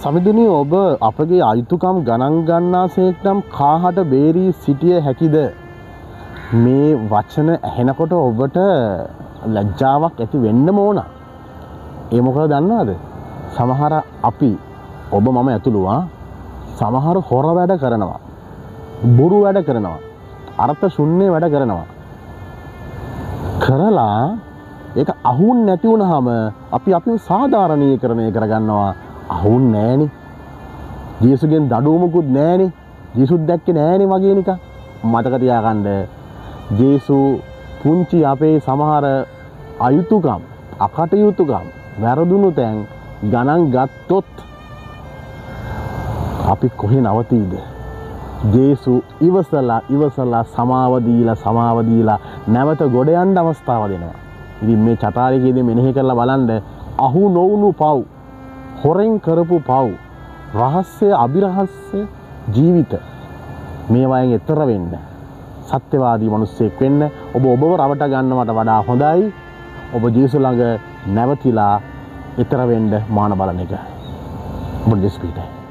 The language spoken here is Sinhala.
සමිඳුනි ඔබ අපගේ අයිතුකම් ගණන් ගන්නාසේක් නම් කාහට බේරී සිටිය හැකිද? මේ වචන ඇහෙනකොට ඔබට ලැජ්ජාවක් ඇති වෙන්නම ඕන. ඒ මොකද දන්නවද? සමහර අපි ඔබ මම ඇතුළු සමහර හොර වැඩ කරනවා. බොරු වැඩ කරනවා. අර්ථ ශුන්‍ය වැඩ කරනවා. කරලා ඒක අහුන් නැති වුනහම අපි අපිව සාධාරණීකරණය කරගන්නවා. අහුන් නෑනේ. ජේසුගෙන් දඩුවමකුත් නෑනේ. ජේසුත් දැක්කේ නෑනේ වගේ නිකන්. මතක තියාගන්න. ජේසු පුංචි අපේ සමහර අයුතුකම්, අකටයුතුකම්, වැරදුණු තැන් ගණන් ගත්තොත් අපි කොහේ නවතීද? ජේසු ඉවසලා සමාව දීලා නැවත ගොඩ යන්න අවස්ථාව දෙනවා. ඉතින් මේ චතාරිකයේදී මෙනෙහි කරලා බලන්න අහු නොවුණු පව්, හොරෙන් කරපු පව්, රහස්‍ය අභිරහස්‍ය ජීවිත මේවායින් එතර වෙන්න, සත්‍යවාදී මිනිස්සෙක් වෙන්න ඔබව රවට ගන්නවට වඩා හොඳයි ඔබ ජේසු ළඟ නැවතිලා එතර වෙන්න මාන බලන එක. ඔබ දෙස්පීටයි.